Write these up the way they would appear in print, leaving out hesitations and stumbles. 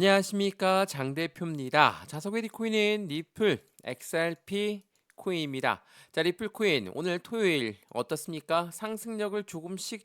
안녕하십니까 장 대표입니다. 자, 소개해드릴 코인은 리플 XRP 코인입니다. 자, 리플 코인 오늘 토요일 어떻습니까? 상승력을 조금씩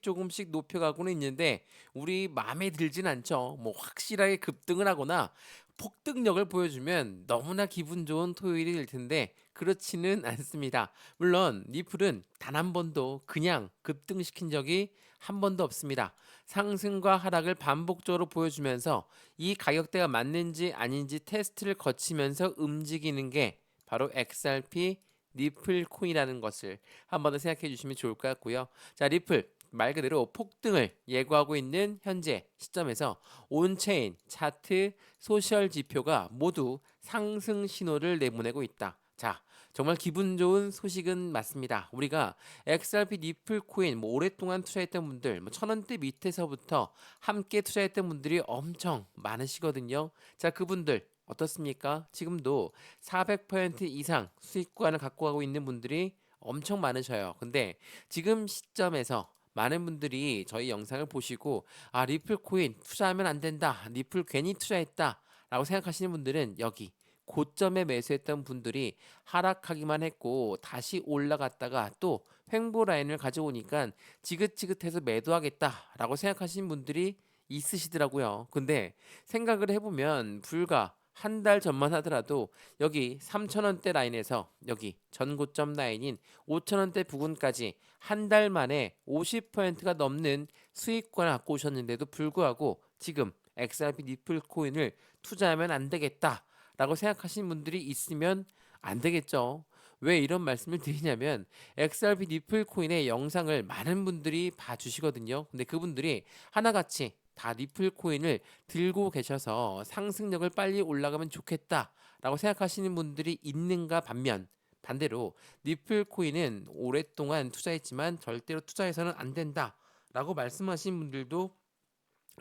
높여가고는 있는데 우리 마음에 들진 않죠. 뭐 확실하게 급등을 하거나 폭등력을 보여주면 너무나 기분 좋은 토요일이 될 텐데 그렇지는 않습니다. 물론 리플은 단 한 번도 그냥 급등시킨 적이 한 번도 없습니다. 상승과 하락을 반복적으로 보여주면서 이 가격대가 맞는지 아닌지 테스트를 거치면서 움직이는 게 바로 XRP 리플 코인이라는 것을 한 번 더 생각해 주시면 좋을 것 같고요. 자, 리플 말 그대로 폭등을 예고하고 있는 현재 시점에서 온체인, 차트, 소셜 지표가 모두 상승 신호를 내보내고 있다. 자, 정말 기분 좋은 소식은 맞습니다. 우리가 XRP 리플 코인 오랫동안 투자했던 분들, 1,000원대 밑에서부터 함께 투자했던 분들이 엄청 많으시거든요. 자, 그분들 어떻습니까? 지금도 400% 이상 수익 구간을 갖고 가고 있는 분들이 엄청 많으셔요. 근데 지금 시점에서 많은 분들이 저희 영상을 보시고 리플 코인 투자하면 안 된다. 리플 괜히 투자했다. 라고 생각하시는 분들은 여기 고점에 매수했던 분들이 하락하기만 했고 다시 올라갔다가 또 횡보 라인을 가져오니까 지긋지긋해서 매도하겠다라고 생각하시는 분들이 있으시더라고요. 근데 생각을 해보면 불과 한 달 전만 하더라도 여기 3,000원대 라인에서 여기 전고점 라인인 5,000원대 부근까지 한 달 만에 50%가 넘는 수익권을 갖고 오셨는데도 불구하고 지금 XRP 리플 코인을 투자하면 안 되겠다 라고 생각하시는 분들이 있으면 안 되겠죠. 왜 이런 말씀을 드리냐면 XRP 리플 코인의 영상을 많은 분들이 봐주시거든요. 근데 그분들이 하나같이 다 리플 코인을 들고 계셔서 상승력을 빨리 올라가면 좋겠다라고 생각하시는 분들이 있는가 반면 반대로 리플 코인은 오랫동안 투자했지만 절대로 투자해서는 안 된다라고 말씀하시는 분들도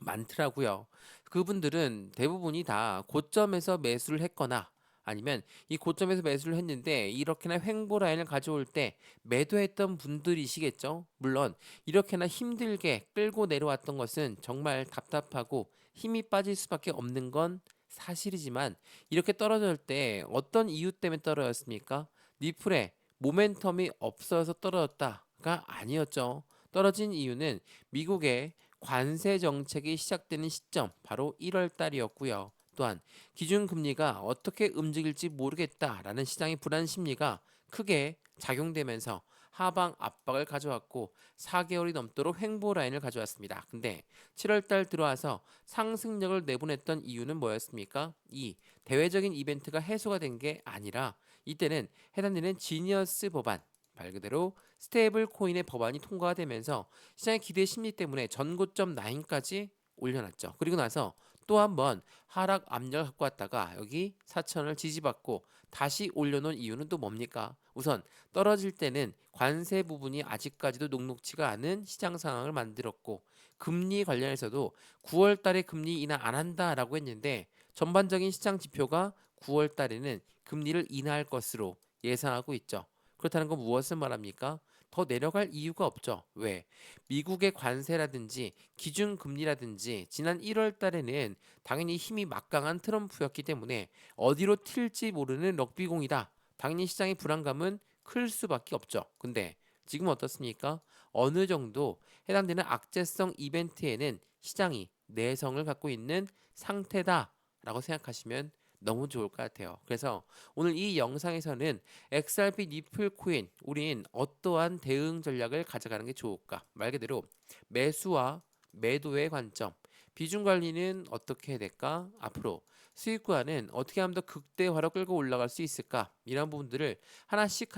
많더라고요. 그분들은 대부분이 다 고점에서 매수를 했거나 아니면 이 고점에서 매수를 했는데 이렇게나 횡보 라인을 가져올 때 매도했던 분들이시겠죠. 물론 이렇게나 힘들게 끌고 내려왔던 것은 정말 답답하고 힘이 빠질 수밖에 없는 건 사실이지만 이렇게 떨어질 때 어떤 이유 때문에 떨어졌습니까? 리플에 모멘텀이 없어서 떨어졌다가 아니었죠. 떨어진 이유는 미국의 관세 정책이 시작되는 시점 바로 1월 달이었고요. 또한 기준금리가 어떻게 움직일지 모르겠다라는 시장의 불안 심리가 크게 작용되면서 하방 압박을 가져왔고 4개월이 넘도록 횡보 라인을 가져왔습니다. 근데 7월 달 들어와서 상승력을 내보냈던 이유는 뭐였습니까? 이 대외적인 이벤트가 해소가 된 게 아니라 이때는 해당되는 지니어스 법안 말 그대로 스테이블 코인의 법안이 통과가 되면서 시장의 기대 심리 때문에 전고점 라인까지 올려놨죠. 그리고 나서 또 한 번 하락 압력을 갖고 왔다가 여기 4천을 지지받고 다시 올려놓은 이유는 또 뭡니까? 우선 떨어질 때는 관세 부분이 아직까지도 녹록치가 않은 시장 상황을 만들었고 금리 관련해서도 9월 달에 금리 인하 안 한다라고 했는데 전반적인 시장 지표가 9월 달에는 금리를 인하할 것으로 예상하고 있죠. 그렇다는 건 무엇을 말합니까? 더 내려갈 이유가 없죠. 왜? 미국의 관세라든지 기준금리라든지 지난 1월 달에는 당연히 힘이 막강한 트럼프였기 때문에 어디로 튈지 모르는 럭비공이다. 당연히 시장의 불안감은 클 수밖에 없죠. 근데 지금 어떻습니까? 어느 정도 해당되는 악재성 이벤트에는 시장이 내성을 갖고 있는 상태다라고 생각하시면 너무 좋을 것 같아요. 그래서 오늘 이 영상에서는 XRP 리플 코인 우린 어떠한 대응 전략을 가져가는 게 좋을까? 말 그대로 매수와 매도의 관점, 비중 관리는 어떻게 해야 될까? 앞으로 수익 구간은 어떻게 하면 더 극대화로 끌고 올라갈 수 있을까? 이런 부분들을 하나씩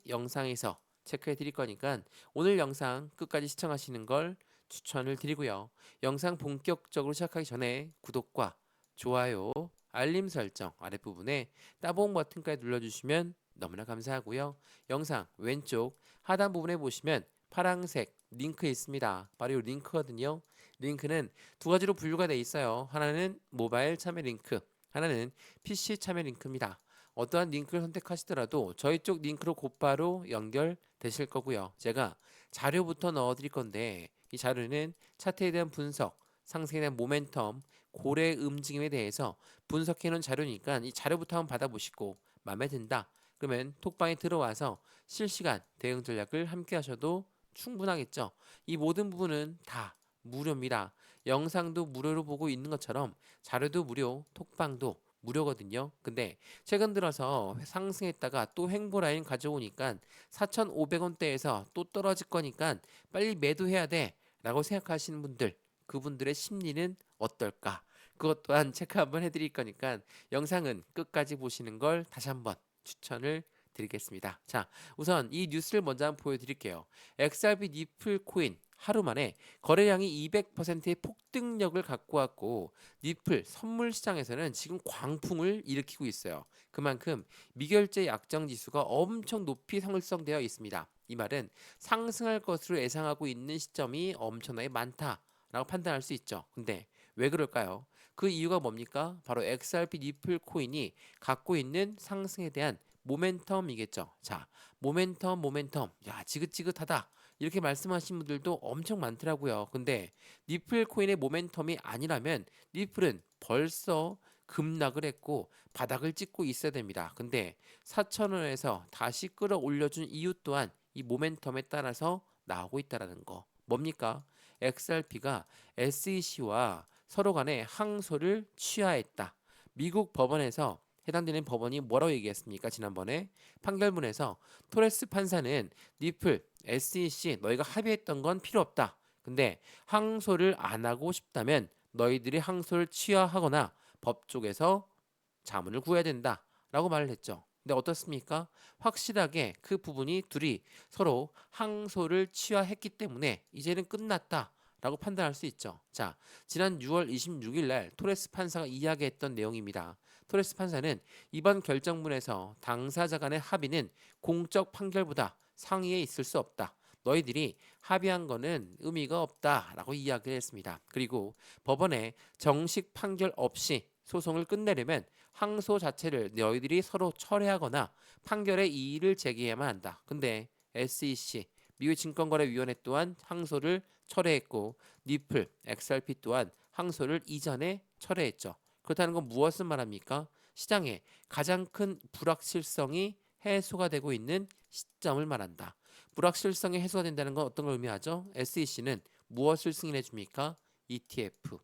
영상에서 체크해 드릴 거니까 오늘 영상 끝까지 시청하시는 걸 추천을 드리고요. 영상 본격적으로 시작하기 전에 구독과 좋아요, 알림 설정 아랫부분에 따봉 버튼까지 눌러주시면 너무나 감사하고요. 영상 왼쪽 하단 부분에 보시면 파란색 링크 있습니다. 바로 이 링크거든요. 링크는 두 가지로 분류가 되어 있어요. 하나는 모바일 참여 링크, 하나는 PC 참여 링크입니다. 어떠한 링크를 선택하시더라도 저희 쪽 링크로 곧바로 연결되실 거고요. 제가 자료부터 넣어 드릴 건데 이 자료는 차트에 대한 분석, 상승에 대한 모멘텀, 고래 움직임에 대해서 분석해 놓은 자료니까 이 자료부터 한번 받아보시고 마음에 든다. 그러면 톡방에 들어와서 실시간 대응 전략을 함께 하셔도 충분하겠죠. 이 모든 부분은 다 무료입니다. 영상도 무료로 보고 있는 것처럼 자료도 무료, 톡방도 무료거든요. 근데 최근 들어서 상승했다가 또 횡보 라인 가져오니까 4,500원대에서 또 떨어질 거니까 빨리 매도해야 돼 라고 생각하시는 분들, 그분들의 심리는 어떨까? 그것 또한 체크 한번 해드릴 거니까 영상은 끝까지 보시는 걸 다시 한번 추천을 드리겠습니다. 자, 우선 이 뉴스를 먼저 한번 보여드릴게요. XRP 니플 코인 하루 만에 거래량이 200%의 폭등력을 갖고 왔고 니플 선물 시장에서는 지금 광풍을 일으키고 있어요. 그만큼 미결제 약정 지수가 엄청 높이 상승되어 있습니다. 이 말은 상승할 것으로 예상하고 있는 시점이 엄청나게 많다라고 판단할 수 있죠. 근데 왜 그럴까요? 그 이유가 뭡니까? 바로 XRP 니플 코인이 갖고 있는 상승에 대한 모멘텀이겠죠. 자, 모멘텀. 야, 지긋지긋하다. 이렇게 말씀하신 분들도 엄청 많더라고요. 근데 니플 코인의 모멘텀이 아니라면 니플은 벌써 급락을 했고 바닥을 찍고 있어야 됩니다. 근데 4,000원에서 다시 끌어올려준 이유 또한 이 모멘텀에 따라서 나오고 있다라는 거. 뭡니까? XRP가 SEC와 서로 간에 항소를 취하했다. 미국 법원에서 해당되는 법원이 뭐라고 얘기했습니까? 지난번에 판결문에서 토레스 판사는 니플, SEC 너희가 합의했던 건 필요 없다. 근데 항소를 안 하고 싶다면 너희들이 항소를 취하하거나 법 쪽에서 자문을 구해야 된다. 라고 말을 했죠. 근데 어떻습니까? 확실하게 그 부분이 둘이 서로 항소를 취하했기 때문에 이제는 끝났다. 라고 판단할 수 있죠. 자, 지난 6월 26일 날 토레스 판사가 이야기했던 내용입니다. 토레스 판사는 이번 결정문에서 당사자 간의 합의는 공적 판결보다 상위에 있을 수 없다. 너희들이 합의한 거는 의미가 없다라고 이야기를 했습니다. 그리고 법원에 정식 판결 없이 소송을 끝내려면 항소 자체를 너희들이 서로 철회하거나 판결에 이의를 제기해야만 한다. 근데 SEC 미국 증권거래위원회 또한 항소를 철회했고 니플, XRP 또한 항소를 이전에 철회했죠. 그렇다는 건 무엇을 말합니까? 시장에 가장 큰 불확실성이 해소가 되고 있는 시점을 말한다. 불확실성이 해소가 된다는 건 어떤 걸 의미하죠? SEC는 무엇을 승인해 줍니까? ETF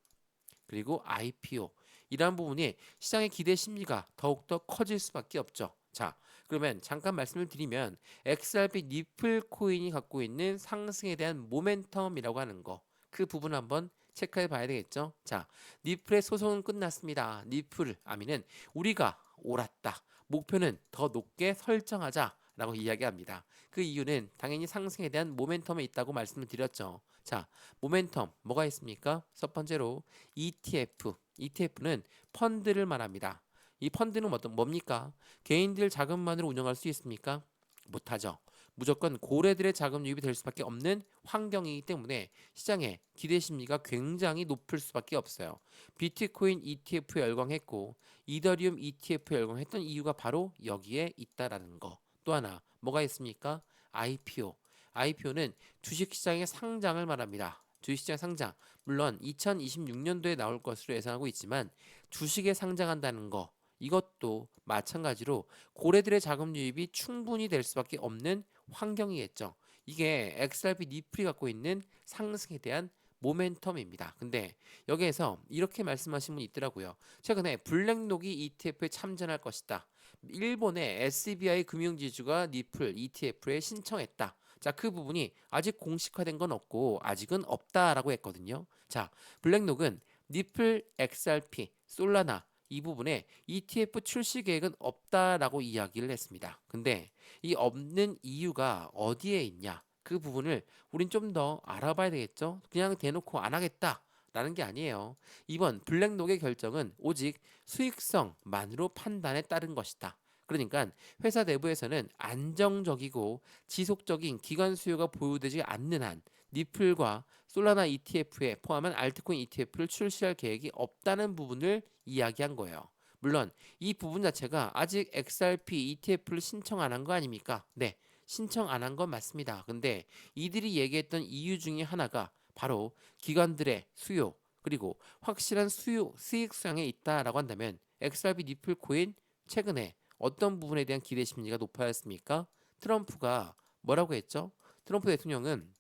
그리고 IPO 이러한 부분이 시장의 기대 심리가 더욱더 커질 수밖에 없죠. 자, 그러면 잠깐 말씀을 드리면 XRP 니플 코인이 갖고 있는 상승에 대한 모멘텀이라고 하는 거, 그 부분 한번 체크해 봐야 되겠죠. 자, 니플의 소송은 끝났습니다. 니플 아미는 우리가 옳았다. 목표는 더 높게 설정하자라고 이야기합니다. 그 이유는 당연히 상승에 대한 모멘텀에 있다고 말씀을 드렸죠. 자, 모멘텀 뭐가 있습니까? 첫 번째로 ETF는 펀드를 말합니다. 이 펀드는 뭡니까? 개인들 자금만으로 운영할 수 있습니까? 못하죠. 무조건 고래들의 자금 유입이 될 수밖에 없는 환경이기 때문에 시장의 기대 심리가 굉장히 높을 수밖에 없어요. 비트코인 ETF 열광했고 이더리움 ETF 열광했던 이유가 바로 여기에 있다라는 거. 또 하나 뭐가 있습니까? IPO. IPO는 주식시장의 상장을 말합니다. 주식시장 상장. 물론 2026년도에 나올 것으로 예상하고 있지만 주식에 상장한다는 거 이것도 마찬가지로 고래들의 자금 유입이 충분히 될 수밖에 없는 환경이겠죠. 이게 XRP 니플이 갖고 있는 상승에 대한 모멘텀입니다. 근데 여기에서 이렇게 말씀하신 분이 있더라고요. 최근에 블랙록이 ETF에 참전할 것이다. 일본의 SBI 금융지주가 니플 ETF에 신청했다. 자, 그 부분이 아직 공식화된 건 없고 아직은 없다라고 했거든요. 자, 블랙록은 니플, XRP, 솔라나 이 부분에 ETF 출시 계획은 없다라고 이야기를 했습니다. 근데 이 없는 이유가 어디에 있냐? 그 부분을 우린 좀 더 알아봐야 되겠죠? 그냥 대놓고 안 하겠다라는 게 아니에요. 이번 블랙록의 결정은 오직 수익성만으로 판단에 따른 것이다. 그러니까 회사 내부에서는 안정적이고 지속적인 기관 수요가 보유되지 않는 한 니플과 솔라나 ETF에 포함한 알트코인 ETF를 출시할 계획이 없다는 부분을 이야기한 거예요. 물론 이 부분 자체가 아직 XRP ETF를 신청 안 한 거 아닙니까? 네, 신청 안 한 건 맞습니다. 근데 이들이 얘기했던 이유 중에 하나가 바로 기관들의 수요 그리고 확실한 수익 수양에 있다라고 한다면 XRP 니플 코인 최근에 어떤 부분에 대한 기대 심리가 높아졌습니까? 트럼프가 뭐라고 했죠? 트럼프 대통령은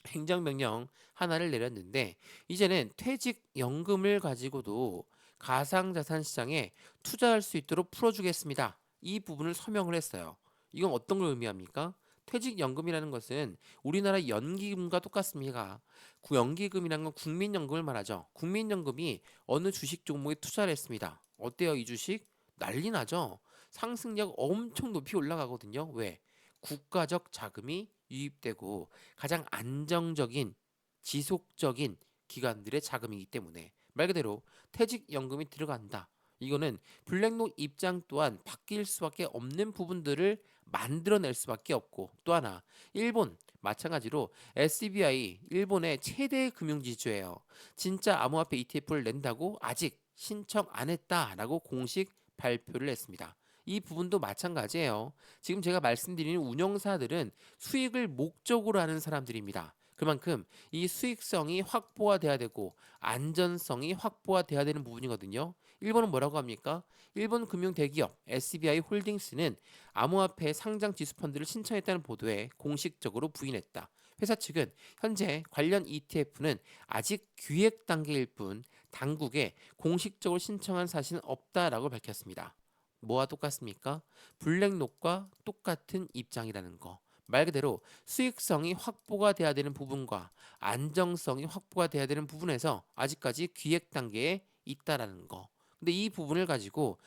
행정명령 하나를 내렸는데 이제는 퇴직연금을 가지고도 가상자산 시장에 투자할 수 있도록 풀어주겠습니다. 이 부분을 서명을 했어요. 이건 어떤 걸 의미합니까? 퇴직연금이라는 것은 우리나라 연기금과 똑같습니다. 연기금이라는 건 국민연금을 말하죠. 국민연금이 어느 주식 종목에 투자를 했습니다. 어때요, 이 주식? 난리 나죠? 상승력 엄청 높이 올라가거든요. 왜? 국가적 자금이 유입되고 가장 안정적인 지속적인 기관들의 자금이기 때문에 말 그대로 퇴직연금이 들어간다. 이거는 블랙록 입장 또한 바뀔 수밖에 없는 부분들을 만들어낼 수밖에 없고 또 하나 일본 마찬가지로 SBI 일본의 최대 금융지주예요. 진짜 암호화폐 ETF를 낸다고 아직 신청 안 했다라고 공식 발표를 했습니다. 이 부분도 마찬가지예요. 지금 제가 말씀드리는 운영사들은 수익을 목적으로 하는 사람들입니다. 그만큼 이 수익성이 확보가 돼야 되고 안전성이 확보가 돼야 되는 부분이거든요. 일본은 뭐라고 합니까? 일본 금융 대기업 SBI 홀딩스는 암호화폐 상장 지수 펀드를 신청했다는 보도에 공식적으로 부인했다. 회사 측은 현재 관련 ETF는 아직 기획 단계일 뿐 당국에 공식적으로 신청한 사실은 없다라고 밝혔습니다. 뭐와 똑같습니까? 블랙록과 똑같은 입장이라는 거. 말 그대로 수익성이 확보가 돼야 되는 부분과 안정성이 확보가 돼야 되는 부분에서 아직까지 기획 단계에 있다라는 거. 근데 이 부분을 가지고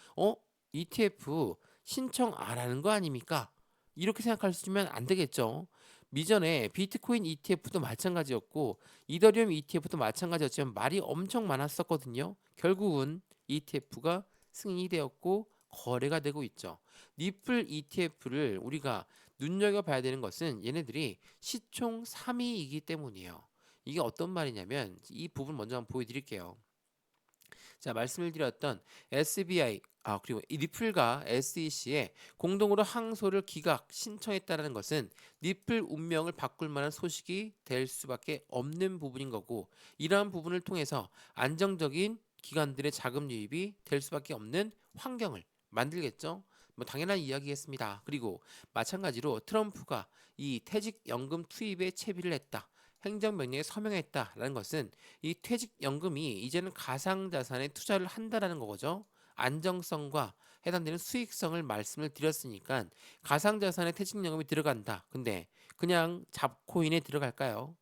ETF 신청 안 하는 거 아닙니까? 이렇게 생각하시면 안 되겠죠. 미전에 비트코인 ETF도 마찬가지였고 이더리움 ETF도 마찬가지였지만 말이 엄청 많았었거든요. 결국은 ETF가 승인이 되었고 거래가 되고 있죠. 니플 ETF를 우리가 눈여겨봐야 되는 것은 얘네들이 시총 3위이기 때문이에요. 이게 어떤 말이냐면 이 부분 먼저 한번 보여드릴게요. 자, 말씀을 드렸던 SBI 그리고 이 니플과 SEC에 공동으로 항소를 기각 신청했다는 것은 니플 운명을 바꿀 만한 소식이 될 수밖에 없는 부분인 거고 이러한 부분을 통해서 안정적인 기관들의 자금 유입이 될 수밖에 없는 환경을 만들겠죠. 뭐 당연한 이야기겠습니다. 그리고 마찬가지로 트럼프가 이 퇴직연금 투입에 채비를 했다. 행정명령에 서명했다라는 것은 이 퇴직연금이 이제는 가상자산에 투자를 한다라는 거죠. 안정성과 해당되는 수익성을 말씀을 드렸으니까 가상자산에 퇴직연금이 들어간다. 근데 그냥 잡코인에 들어갈까요?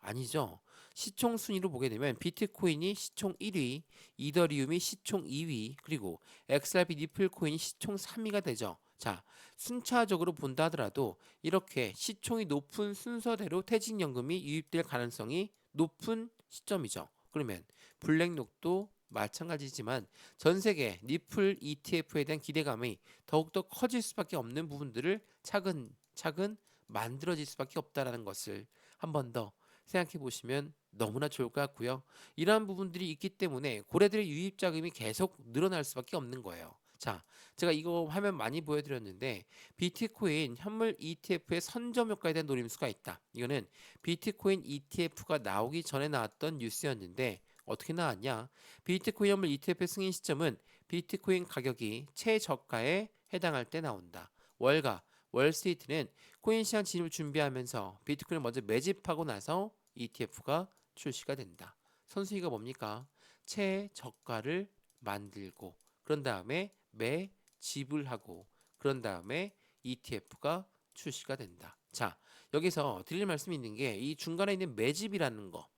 아니죠. 시총 순위로 보게 되면 비트코인이 시총 1위, 이더리움이 시총 2위, 그리고 XRP 니플 코인이 시총 3위가 되죠. 자, 순차적으로 본다 하더라도 이렇게 시총이 높은 순서대로 퇴직연금이 유입될 가능성이 높은 시점이죠. 그러면 블랙록도 마찬가지지만 전 세계 니플 ETF에 대한 기대감이 더욱더 커질 수밖에 없는 부분들을 차근차근 만들어질 수밖에 없다라는 것을 한 번 더 생각해 보시면 너무나 좋을 것 같고요. 이러한 부분들이 있기 때문에 고래들의 유입 자금이 계속 늘어날 수밖에 없는 거예요. 자, 제가 이거 화면 많이 보여드렸는데 비트코인 현물 ETF의 선점 효과에 대한 노림수가 있다. 이거는 비트코인 ETF가 나오기 전에 나왔던 뉴스였는데 어떻게 나왔냐? 비트코인 현물 ETF 승인 시점은 비트코인 가격이 최저가에 해당할 때 나온다. 월가 월스트리트는 코인 시장 진입을 준비하면서 비트코인을 먼저 매집하고 나서 ETF가 출시가 된다. 선수위가 뭡니까? 최저가를 만들고 그런 다음에 매집을 하고 그런 다음에 ETF가 출시가 된다. 자, 여기서 드릴 말씀이 있는 게 이 중간에 있는 매집이라는 거.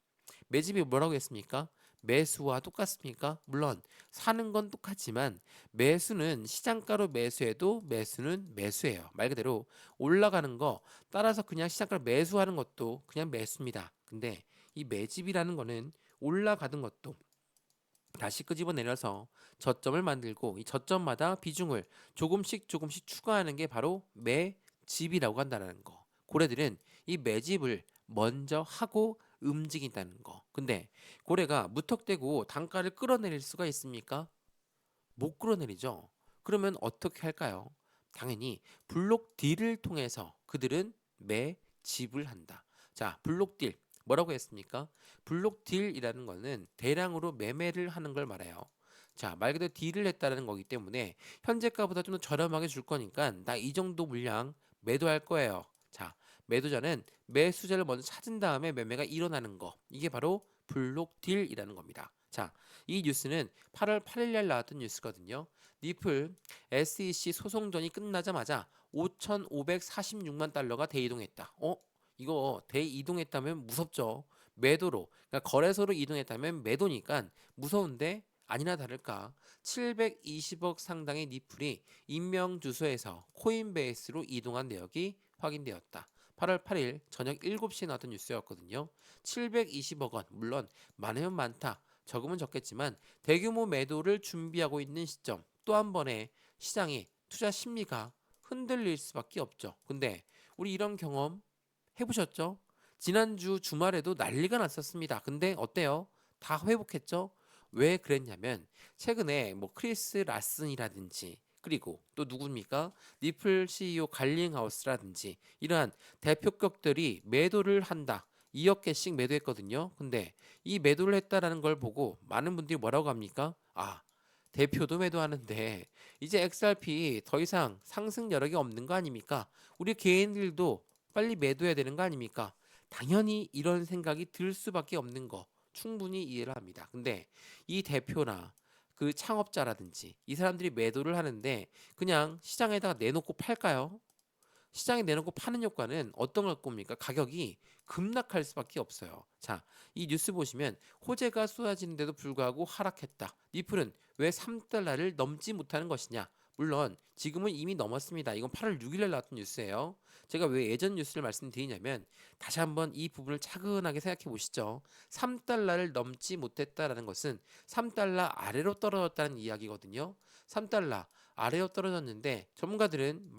매집이 뭐라고 했습니까? 매수와 똑같습니까? 물론 사는 건 똑같지만 매수는 시장가로 매수해도 매수는 매수예요. 말 그대로 올라가는 거 따라서 그냥 시장가로 매수하는 것도 그냥 매수입니다. 근데 이 매집이라는 거는 올라가는 것도 다시 끄집어내려서 저점을 만들고 이 저점마다 비중을 조금씩 추가하는 게 바로 매집이라고 한다는 거. 고래들은 이 매집을 먼저 하고 움직인다는 거. 근데 고래가 무턱대고 단가를 끌어내릴 수가 있습니까? 못 끌어내리죠. 그러면 어떻게 할까요? 당연히 블록 딜을 통해서 그들은 매집을 한다. 자, 블록 딜. 뭐라고 했습니까? 블록 딜이라는 거는 대량으로 매매를 하는 걸 말해요. 자, 말 그대로 딜을 했다는 거기 때문에 현재가보다 좀 더 저렴하게 줄 거니까 나 이 정도 물량 매도할 거예요. 자, 매도자는 매수자를 먼저 찾은 다음에 매매가 일어나는 거. 이게 바로 블록 딜이라는 겁니다. 자, 이 뉴스는 8월 8일 날 나왔던 뉴스거든요. 리플 SEC 소송전이 끝나자마자 5,546만 달러가 대이동했다. 이거 대이동했다면 무섭죠. 매도로, 그러니까 거래소로 이동했다면 매도니까 무서운데 아니나 다를까 720억 상당의 니플이 임명 주소에서 코인베이스로 이동한 내역이 확인되었다. 8월 8일 저녁 7시에 나왔던 뉴스였거든요. 720억 원, 물론 많으면 많다, 적으면 적겠지만 대규모 매도를 준비하고 있는 시점, 또 한 번의 시장의 투자 심리가 흔들릴 수밖에 없죠. 근데 우리 이런 경험 해보셨죠? 지난주 주말에도 난리가 났었습니다. 근데 어때요? 다 회복했죠? 왜 그랬냐면 최근에 뭐 크리스 라슨이라든지 그리고 또 누굽니까? 리플 CEO 갈링하우스라든지 이러한 대표격들이 매도를 한다. 2억 개씩 매도했거든요. 근데 이 매도를 했다라는 걸 보고 많은 분들이 뭐라고 합니까? 아, 대표도 매도하는데 이제 XRP 더 이상 상승 여력이 없는 거 아닙니까? 우리 개인들도 빨리 매도해야 되는 거 아닙니까? 당연히 이런 생각이 들 수밖에 없는 거 충분히 이해를 합니다. 근데 이 대표나 그 창업자라든지 이 사람들이 매도를 하는데 그냥 시장에다가 내놓고 팔까요? 시장에 내놓고 파는 효과는 어떤 걸 겁니까? 가격이 급락할 수밖에 없어요. 자, 이 뉴스 보시면 호재가 쏟아지는데도 불구하고 하락했다. 리플은 왜 3달러를 넘지 못하는 것이냐? 물론 지금은 이미 넘었습니다. 이건 8월 6일에 나왔던 뉴스예요. 제가 왜 예전 뉴스를 말씀드리냐면 다시 한번 이 부분을 차근하게 생각해 보시죠. 3달러를 넘지 못했다라는 것은 3달러 아래로 떨어졌다는 이야기거든요. 3달러 아래로 떨어졌는데 전문가들은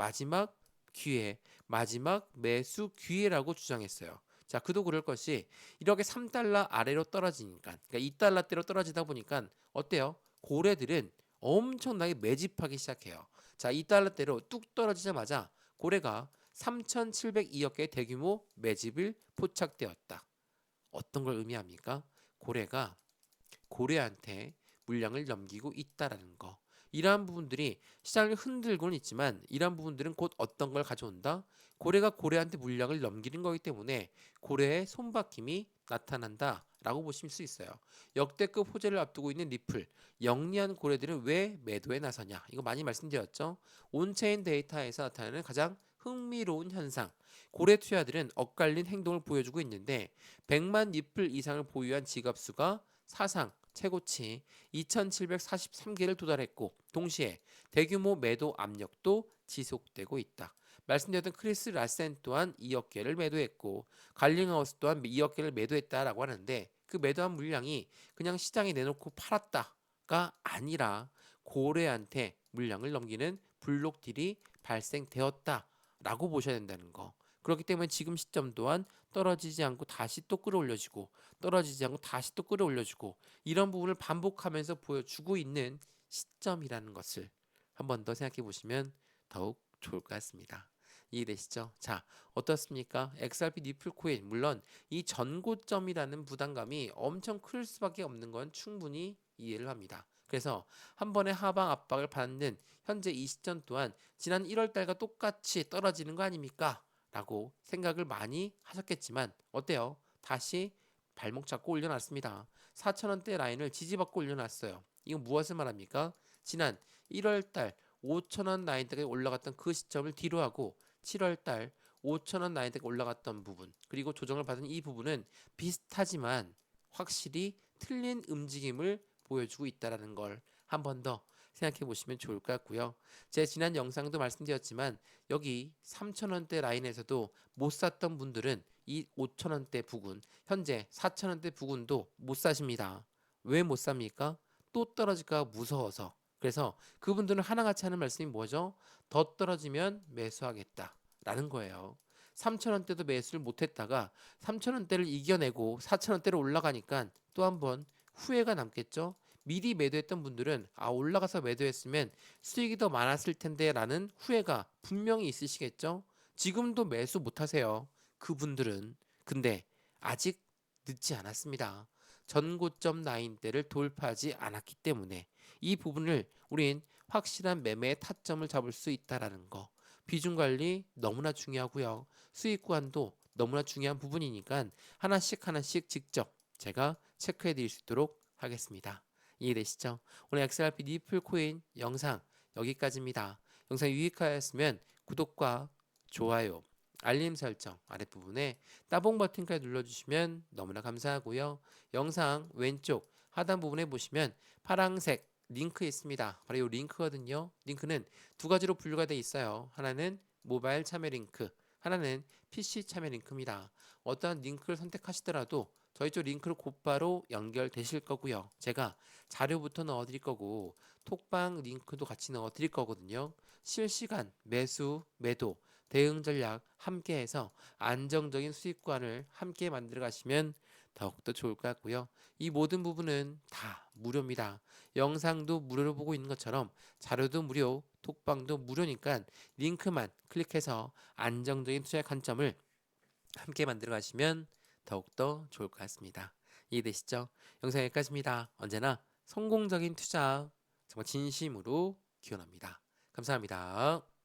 기회, 마지막 매수 기회라고 주장했어요. 자, 그도 그럴 것이 이렇게 3달러 아래로 떨어지니까, 그러니까 2달러대로 떨어지다 보니까 어때요? 고래들은 엄청나게 매집하기 시작해요. 자, 2달러대로 뚝 떨어지자마자 고래가 3,702억 개의 대규모 매집을 포착되었다. 어떤 걸 의미합니까? 고래가 고래한테 물량을 넘기고 있다라는 거. 이러한 부분들이 시장을 흔들고는 있지만 이러한 부분들은 곧 어떤 걸 가져온다? 고래가 고래한테 물량을 넘기는 거기 때문에 고래의 손바뀜이 나타난다 라고 보실 수 있어요. 역대급 호재를 앞두고 있는 리플, 영리한 고래들은 왜 매도에 나서냐? 이거 많이 말씀드렸죠. 온체인 데이터에서 나타나는 가장 흥미로운 현상. 고래 투자들은 엇갈린 행동을 보여주고 있는데 100만 리플 이상을 보유한 지갑수가 사상 최고치 2,743개를 도달했고 동시에 대규모 매도 압력도 지속되고 있다. 말씀드렸던 크리스 라센 또한 2억 개를 매도했고 갈링하우스 또한 2억 개를 매도했다라고 하는데 그 매도한 물량이 그냥 시장에 내놓고 팔았다가 아니라 고래한테 물량을 넘기는 블록 딜이 발생되었다라고 보셔야 된다는 거. 그렇기 때문에 지금 시점 또한 떨어지지 않고 다시 또 끌어올려지고 떨어지지 않고 다시 또 끌어올려주고 이런 부분을 반복하면서 보여주고 있는 시점이라는 것을 한 번 더 생각해 보시면 더욱 좋을 것 같습니다. 이해되시죠? 자, 어떻습니까? XRP 니플 코인 물론 이 전고점이라는 부담감이 엄청 클 수밖에 없는 건 충분히 이해를 합니다. 그래서 한 번에 하방 압박을 받는 현재 이 시점 또한 지난 1월 달과 똑같이 떨어지는 거 아닙니까? 라고 생각을 많이 하셨겠지만 어때요? 다시 발목 잡고 올려놨습니다. 4,000원대 라인을 지지받고 올려놨어요. 이건 무엇을 말합니까? 지난 1월 달 5,000원 라인대까지 올라갔던 그 시점을 뒤로 하고 7월 달 5,000원 라인대까지 올라갔던 부분 그리고 조정을 받은 이 부분은 비슷하지만 확실히 틀린 움직임을 보여주고 있다는 걸 한 번 더 생각해 보시면 좋을 것 같고요. 제 지난 영상도 말씀드렸지만 여기 3,000원대 라인에서도 못 샀던 분들은 이 5,000원대 부근, 현재 4,000원대 부근도 못 사십니다. 왜 못 삽니까? 또 떨어질까 무서워서. 그래서 그분들은 하나같이 하는 말씀이 뭐죠? 더 떨어지면 매수하겠다 라는 거예요. 3,000원대도 매수를 못했다가 3,000원대를 이겨내고 4,000원대로 올라가니까 또 한 번 후회가 남겠죠? 미리 매도했던 분들은 올라가서 매도했으면 수익이 더 많았을 텐데 라는 후회가 분명히 있으시겠죠? 지금도 매수 못하세요. 그분들은. 근데 아직 늦지 않았습니다. 전고점 라인대를 돌파하지 않았기 때문에 이 부분을 우린 확실한 매매의 타점을 잡을 수 있다라는 거. 비중 관리 너무나 중요하고요. 수익 구간도 너무나 중요한 부분이니까 하나씩 하나씩 직접 제가 체크해 드릴 수 있도록 하겠습니다. 이해되시죠? 오늘 XRP 니플 코인 영상 여기까지입니다. 영상이 유익하였으면 구독과 좋아요, 알림 설정 아랫부분에 따봉 버튼까지 눌러주시면 너무나 감사하고요. 영상 왼쪽 하단 부분에 보시면 파란색 링크 있습니다. 바로 이 링크거든요. 링크는 두 가지로 분류가 되어 있어요. 하나는 모바일 참여 링크, 하나는 PC 참여 링크입니다. 어떠한 링크를 선택하시더라도 저희 쪽 링크로 곧바로 연결되실 거고요. 제가 자료부터 넣어드릴 거고 톡방 링크도 같이 넣어드릴 거거든요. 실시간 매수, 매도, 대응 전략 함께해서 안정적인 수익관을 함께 만들어 가시면 더욱더 좋을 것 같고요. 이 모든 부분은 다 무료입니다. 영상도 무료로 보고 있는 것처럼 자료도 무료, 톡방도 무료니까 링크만 클릭해서 안정적인 투자의 관점을 함께 만들어 가시면 더욱더 좋을 것 같습니다. 이해되시죠? 영상 여기까지입니다. 언제나 성공적인 투자 정말 진심으로 기원합니다. 감사합니다.